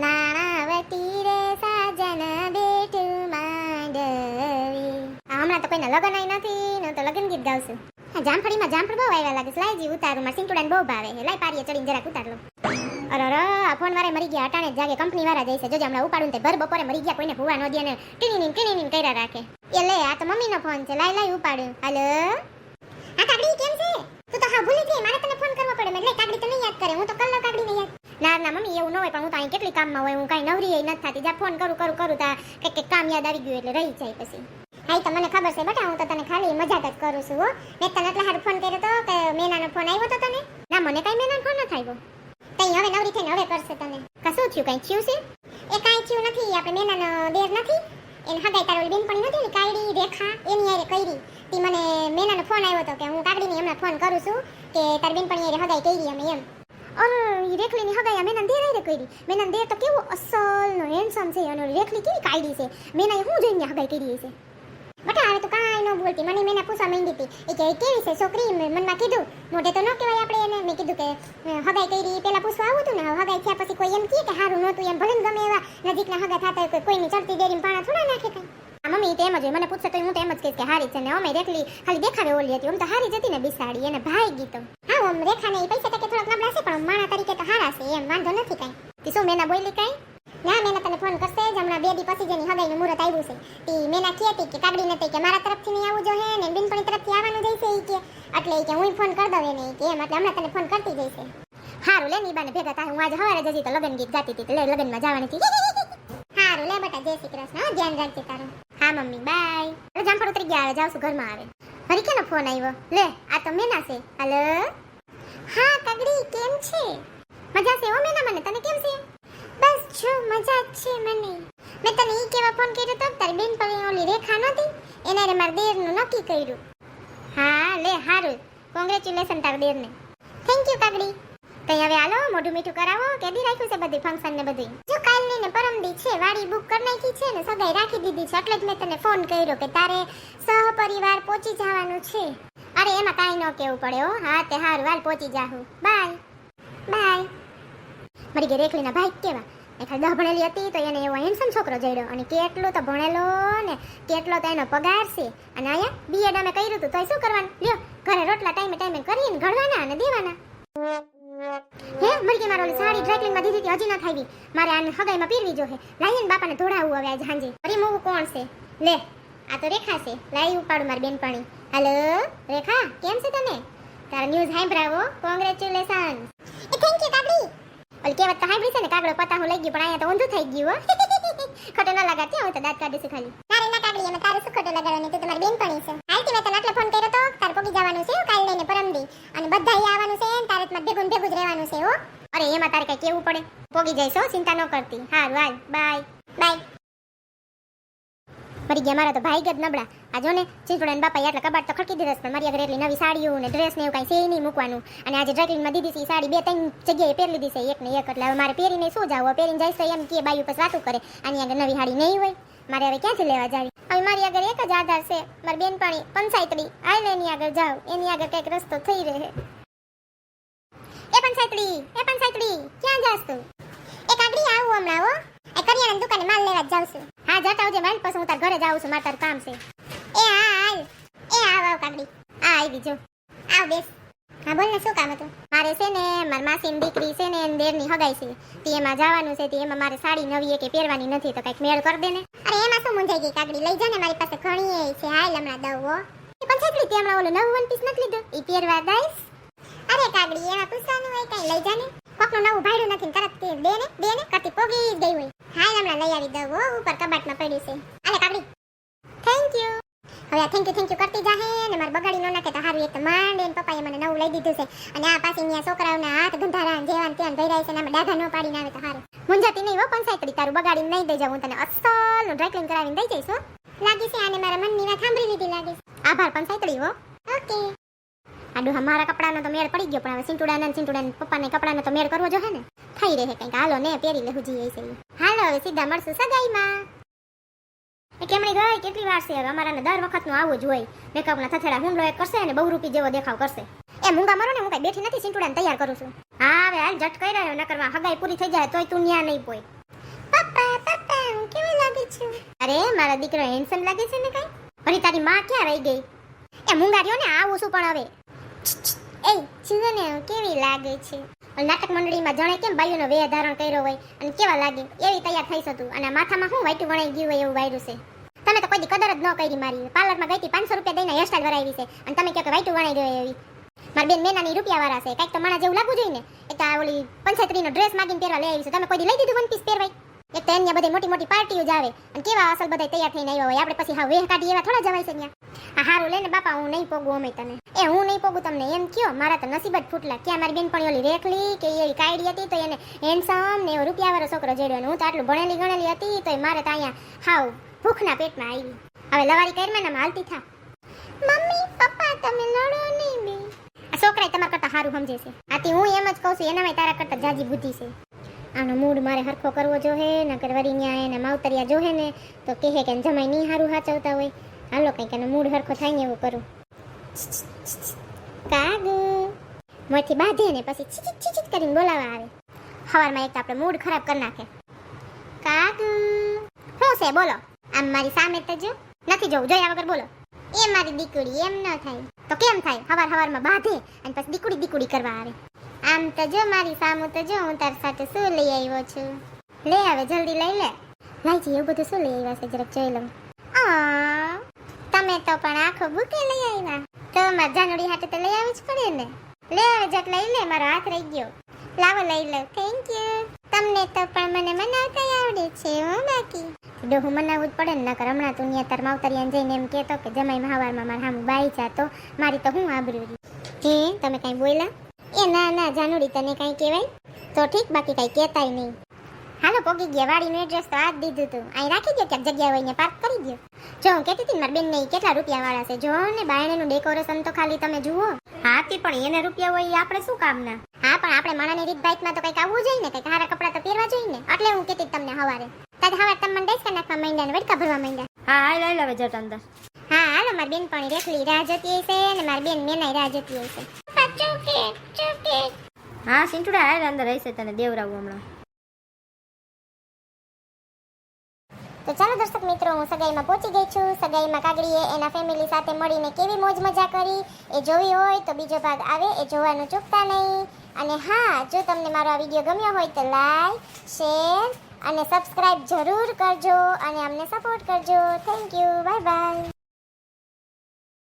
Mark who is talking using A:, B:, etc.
A: નાણાવતી રે સાજન બેઠું માંડવી. હમણાં તો કોઈના લગન આઈ નથી ને તો લગન ગીત ગાવશું. જામફળીમાં જામફળ બહુ આવ્યા લાગે છે. લાયજી ઉતારું, મારા સિંટુડાને બહુ ભાવે. લાય પારીએ ચડીને જરાક ઉતાર લો. અરે આ ફોન વાળા મરી ગયા, અટાણે જ જાગે કંપની વાળા જઈશે. જોજે હમણાં ઉપાડું તે ભર બપોરે મરી ગયા, કોઈને ભૂવા ન દે ને ટીણીની કર્યા રાખે. એ લે આ તો મમ્મીનો ફોન છે, લાય ઉપાડ્યું. હાલો હા કાકડી કેમ છે? તું તો હા ભૂલી ગઈ, મારે તને ફોન કરવો પડે. મેં એટલે કાકડી તને યાદ કરે, હું તો કલ્લો કાકડીને યાદ. ના મમ્મી એવું ન હોય, પણ હું તો અહીં કેટલી કામમાં હોય, હું કાંઈ નવરી નથી થતી. જા ફોન કરું તા કંઈક કામ યાદ આવી ગયું એટલે રહી જાય પછી. હા તો મને ખબર છે બેટા, હું તો તને ખાલી મજાક જ કરું છું હો. મેં તને એટલે હારું ફોન કર્યો તો કે મેનાનો ફોન આવ્યો તો તને? ના મને કાંઈ મેનાનો ફોન નથી આવ્યો. તઈ હવે નવરી થઈને હવે કરશે તને. કશું થયું? કાંઈ થયું છે? એ કાંઈ થયું નથી. આપણે મેનાનો દેર નથી, એને હગાઈ તારો બેનપણી નથી ને કાયડી રેખા, એની હારે કરી. તી મને મેનાનો ફોન આવ્યો તો કે હું કાકડીને હમણાં ફોન કરું છું કે તારી બેનપણી હારે હગાઈ કરી અમે એમ. અરે ઈ રેખલીની હગાઈ મેનાન દેર હારે કરી. મેનાન દેર તો કેવો અસલ નો હેન્ડસમ છે અને રેખલી કેવી કાયડી છે. મેનાએ હું જોઈને હગાઈ કરી છે. બટા હવે તો કાંઈ ન બોલતી. મને મેના પૂછવા માંડી હતી એ કે કેવી છે છોકરી. મનમાં કીધું, મોઢે તો ન કહેવાય આપણે એને. મેં કીધું કે હગાઈ કરી પેલા પૂછવા આવું હતું ને, હગાઈ થયા પછી કોઈ એમ કહે કે સારું નહોતું એમ. ભલે ગમે એવા નજીકના હગા થતા હોય, કોઈની ચડતી દેરીમાં પાણા થોડા નાખે કઈ. મમ્મી તો એમ જ હોય, મને પૂછશે તો હું તો એમ જ કહીશ કે હારી છે ને. અમે રેખલી ખાલી દેખાવે ઓલી હતી, આમ તો હારી જ હતી ને બિસાડી, એને ભાઈ ગીતો. હા આમ રેખાને એ પૈસા ટકે થોડાક નબળા છે, પણ માણા તરીકે તો હારા છે એમ, વાંધો નથી કાંઈ. તી શું મેના બોલી કાંઈ? ના મેના તને ફોન કરશે જ હમણાં 2 દી પછી જેની હગાઈનું મુહૂર્ત આવ્યું છે. તી મેના કહેતી કે કાકડી નથી કે મારા તરફથી નહીં આવવું જોઈએ ને બેનપણી તરફથી આવવાનું જઈશે ઈ કે, એટલે ઈ કે હું ફોન કરી દઉં એને ઈ કે એમ. એટલે હમણાં તને ફોન કરતી જઈશે. હારું લે નીબાને ભેગા થાય. હું આજે સવારે જજી તો લગન ગીત ગાતી હતી, લે લગનમાં જવાની હતી. હારું લે બેટા, જય શ્રી કૃષ્ણ. ધ્યાન રાખજે તારું. હા મમ્મી બાય. અરે જામફળ ઉતરી ગયા, જાવ છું ઘરમાં આવે. હરી કેનો ફોન આવ્યો? લે આ તો મેના છે. હાલો હા કાકડી કેમ છે? મજા છે હો મેના. મને તને કેમ છે? બસ જો મજા જ છે મને. મેં તને ઈ કેવા ફોન કર્યો તો તારી બેનપણી ઓલી રેખા નહોતી, એને મારા દેરનું નક્કી કર્યું. હા લે હારું, કોંગ્રેચ્યુલેશન તારા દેરને. થેન્ક યુ કાકડી. તઈ હવે હાલો મોઢું મીઠું કરાવો. કેદી રાખ્યું છે બધી ફંક્શન ને બધું? જો કાલની ને પરમદી છે, વાડી બુક કરી નાખી છે ને સગાઈ રાખી દીધી છે. એટલે જ મેં તને ફોન કર્યો કે તારે સહપરિવાર પહોંચી જવાનું છે. અરે એમાં કાંઈ ન કેવું પડે હો. હા તે હારું હાલ પહોંચી જાહું. Bye bye. મરી ગઈ રેખલીના ભાઈ કેવા. એ ખાલી 10 ભણેલી હતી તો એને એવો હેન્ડસમ છોકરો જડ્યો, અને કેટલો તો ભણેલો ને કેટલો તો એનો પગાર છે. અને અહીંયા બીએડ અમે કર્યું હતું તોય શું કરવાનું? લ્યો ઘરે રોટલા ટાઈમે કરીને ઘડવાના અને દેવાના. હે મરી ગઈ. મારો ઓલી સાડી ડ્રાયક્લીનમાં દીધી હતી, હજી ન થાવી. મારે આને હગાઈમાં પહેરવી જોઈએ. લાઈને બાપાને ધોડાવવું હવે આજ સાંજે. ફરી મૂવું કોણ છે? લે આ તો રેખા છે. લાઈ ઉપાડું મારી બેનપણી. હાલો રેખા કેમ છે તને? તારા ન્યૂઝ સાંભળાવો. કોંગ્રેચ્યુલેશન. એ થેન્ક યુ કાકડી. ઓલી કહેવત તો સાંભળી છે ને, કાગડો પતાહું લઈ ગયું પણ અહીંયા તો ઊંધું થઈ ગયું હો. ખોટો ન લગાડતી, હું તો દાંત કાઢું છું ખાલી. તારે ના કાકડી, એમાં તારું શું ખોટો લગાડવાની? તું તમારી બેનપણી છે. હાલતી મેં તને એટલે ફોન કર્યો તો તારે પોગી જવાનું છે કાલ લઈને પરમદી, અને બધાય આવવાનું છે ને તારે માં ભેગું જ રહેવાનું છે હો. અરે એમાં તારે કઈ કેવું પડે, પોગી જઈશ હો, ચિંતા ન કરતી. હારું હાલ બાય બાય. મરી ગયા મારા તો ભાઈ જ નબળા. આ જો ને ચીંચુડાના બાપા આટલા કબાટ તો ખડકી દીધા, પણ મારી આગળ એટલી નવી સાડીઓ ને ડ્રેસ ને એવું કાંઈ છે નહીં મૂકવાનું. અને આજે ડ્રાયક્લીનમાં દીધી છે સાડી 2-3 જગ્યાએ પહેરી લીધી છે, એક ને એક. એટલે હવે મારે પહેરીને શું જાવ? પહેરીને જઈશ તો એમ કે બાયું પછી વાતું કરે આની આગળ નવી સાડી નહીં હોય. મારે હવે ક્યાંથી લેવા જાવી? હવે મારી આગળ એક જ આધાર છે, મારી બેનપણી પંચાયતડી. આય એની આગળ જાવ, એની આગળ કંઈક રસ્તો થઈ રહે. એ પંચાયતડી ક્યાં જાસ તું? એ કાકડી આવું હમણાં હો. એ કરિયાણાની દુકાને માલ લેવા જ જાઉં છું. હા જતા આવજે માલ, પછી હું તાર ઘરે જાઉં છું, મારે તાર કામ છે. એ હા હાલ. એ આવ કાકડી. આ આવી જો. આવ બેસ. હા બોલ ને શું કામ હતું? મારે છે ને મારી માસીની દીકરી છે ને એની દેરની હગાઈ છે, તે એમાં જવાનું છે. તે એમાં મારે સાડી નવી એકે પહેરવાની નથી, તો કંઈક મેળ કર દે ને. અરે એમાં શું મૂંઝાઈ ગઈ કાકડી? લઈ જા ને, મારી પાસે ઘણી છે. હાલ હમણાં દઉં હો. એ પણ છેકડી તે હમણાં ઓલો નવું વન પીસ નથી લીધું, એ પહેરવા દઈશ. અરે કાકડી એમાં પૂછવાનું હોય કઈ? લઈ જા ને. કોકનું નવું ભાડું નથી તરત તે દે ને કરતી પોગી જ ગઈ હોય. હાલ હમણાં લઈ આવી દઉં હો, ઉપર કબાટમાં પડ્યું છે. અરે કાકડી થેન્ક યુ. હવે આ થેન્ક યુ કરતી જાહે ને મારે બગાડી ન નાખે તો હારું. એક તો માંડ એને પપ્પાએ મને નવું લઈ દીધું છે, અને આ પાછી અહીંયા છોકરાઓના હાથ ગંધારા જેવાન ત્યાં ભરાય છે ને આમાં ડાઘા ન પાડીને આવે તો હારું. મુંજાતી નહીં હો પંચાયતડી, તારું બગાડીને નહીં દઈ જાઉં. હું તને અસલનું ડ્રાયક્લીન કરાવીને દઈ જઈશ હો. લાગી છે આને મારા મનની વાત સાંભળી લીધી લાગે. આભાર પંચાયતડી હો. ઓકે. આડું મારા કપડાનો તો મેળ પડી ગયો, પણ હવે સિંટુડાના પપ્પાને કપડાનો તો મેળ કરવો જોઈએ ને. થઈ રહે કંઈક. હાલો ને પહેરી લેવું જઈએ છે. હાલો હવે સીધા મળશું સગાઈમાં. એ કેમણી ગઈ કેટલી વાર છે હવે? અમારાને દર વખતનું આવું જ હોય. મેકઅપના થથેડા હુંડલો એક કરશે અને બહુરૂપી જેવો દેખાવ કરશે. એ મૂંગા મરો ને, હું કઈ બેઠી નથી, સિંટુડાને તૈયાર કરું છું. હા હવે હાલ જટ કરી રહ્યો, નકરમાં હગાઈ પૂરી થઈ જાય તોય તું ન્યા નહીં પોય. પપ્પા હું કેવી લાગે છું? અરે મારો દીકરો હેન્ડસમ લાગે છે ને કઈ. અરે તારી માં ક્યાં રહી ગઈ? એ મુંગારીઓ ને આવું શું પણ હવે. એ જુઓ ને કેવી લાગે છે. નાટક મંડળીમાં જણે કેમ બાયુનો વેહ ધારણ કર્યો હોય અને કેવા લાગે એવી તૈયાર થઈ શકતું અને માથામાં શું વાઈટું વણાઈ ગયું હોય એવું વાયરું છે. તમે તો કોઈ દી કદર જ ન કરી મારી. પાર્લરમાં ગઈ હતી 500 રૂપિયા દઈને હેરસ્ટાઈલ વરાવી છે અને તમે કહો કે વાઈટું વણાઈ ગયો એવી. મારી બેન મેનાની રૂપિયા વાળા છે કઈક તો માણા જેવું લાગવું જોઈએ ને. એક તો આ ઓલી પંચાયતરીનો ડ્રેસ માગીને પહેરવા લઈ આવી છે. તમે કોઈ દી લઈ દીધું વન પીસ પહેરવાય? એક તો અહીંયા બધી મોટી મોટી પાર્ટીઓ જ આવે અને કેવા અસલ બધા તૈયાર થઈને આવ્યા હોય. આપણે પછી હા વેહ કાઢી એવા થોડા જવાય છે ત્યાં. આ હારું લે ને બાપા હું નહીં પોગું અમે તને. એ હું નહીં પોગું તમને એમ કયો. મારા તો નસીબ જ ફૂટલા. ક્યાં મારી બેન પણ ઓલી રેખલી કે એવી કાયડી હતી તો એને હેન્ડસમ ને એવો રૂપિયાવાળો છોકરો જેડ્યો અને હું તો આટલું ભણેલી ગણેલી હતી તો મારે તો અહીંયા હાવ ભૂખના પેટમાં આવી. હવે લવારી કરમાં ને હાલતી થા. મમ્મી પપ્પા તમે લડો નહીં બે. આ છોકરાએ તમારા કરતા સારું સમજે છે. આથી હું એમ જ કહું છું એનામાં તારા કરતા જાજી બુદ્ધિ છે. આનો મૂડ મારે હરખો કરવો જોહે નકર વરી ન્યા એને માવતરિયા જોહે ને તો કહે કે જમાઈ નહીં સારું હાચવતા હોય. હાલો કંઈક એનો મૂડ હરખો થાય ને એવું કરું. કાગુ મોથી બાંધે ને પછી છીચીત છીચીત કરીને બોલાવા આવે. સવારમાં એક તો આપણે મૂડ ખરાબ કરી નાખે. કાગુ શું છે બોલો? આમ મારી સામે તો જો નથી જોવું જોયા વગર બોલો. એ મારી દીકડી એમ ન થાય તો કેમ થાય? સવારમાં બાંધે અને પછી દીકડી કરવા આવે. આમ તો જો મારી સામું તો જો હું તાર સાથે શું લઈ આવ્યો છું. લે હવે જલ્દી લઈ લે. લાઈજી એવું બધું શું લઈ આવ્યા છે જરાક જોઈ લઉં. તમે તો પણ આખો બુકે લઈ આવ્યા. તો મારા જાનુડી હાથે તો લઈ આવી જ પડે ને. લે હવે જટ લઈ લે મારો હાથ રહી ગયો. લાવો લઈ લો. Thank you. તમને તો પણ મને મનાવતા આવડે છે હો બાકી. ડોહું મનાવવું જ પડે ને નકર હમણાં તું ત્યાં તાર માવતરિયાને જઈને એમ કહેતો કે જમાઈ સવારમાં મારા સામું બાઈ જા તો મારી તો હું આબરૂ રહી. હે તમે કાંઈ બોલ્યા? એ ના જાનુડી તને કાંઈ કહેવાય તો ઠીક બાકી કાંઈ કહેતાય નહીં. હાલો પોગી ગયા. વાડીનું એડ્રેસ તો આ જ દીધું તું. અહીં રાખી દો ક્યાંક જગ્યા હોય ને પાર્ક કરી દો. જો હું કહેતી હતી મારી બેનને કેટલા રૂપિયા વાળા છે. જો ને બાયણેનું ડેકોરેશન તો ખાલી તમે જુઓ. હા તી પણ એને રૂપિયા હોય એ આપણે શું કામના? હા પણ આપણે માણાની રીત બાઈકમાં તો કંઈક આવવું જોઈએ ને. કંઈક સારા કપડાં તો પહેરવા જોઈએ ને. એટલે હું કહેતી તમને હવારે તારે હવાર તમે મને ડેસ્ક નાખવા માંડ્યા ને વડકા ભરવા માંડ્યા.
B: હા હાલ હાલ હવે જટ અંદર.
A: હા હાલો મારી બેન પણ રેખલી રાહ જતી હશે ને મારી બેન મેનાઈ રાહ જતી હશે.
B: હા સિંટુડા હાલ અંદર હશે તને દેવરાવું હમણાં.
A: તો ચાલો દર્શક મિત્રો હું સગાઈમાં પહોંચી ગઈ છું. સગાઈમાં કાગડીએ એના ફેમિલી સાથે મળીને કેવી મોજ મજા કરી એ જોવી હોય તો બીજો ભાગ આવે એ જોવાનું ચૂકતા નહીં. અને હા જો તમને મારો આ વિડીયો ગમ્યો હોય તો લાઈક શેર અને સબસ્ક્રાઇબ જરૂર કરજો અને અમને સપોર્ટ કરજો. Thank you. Bye bye.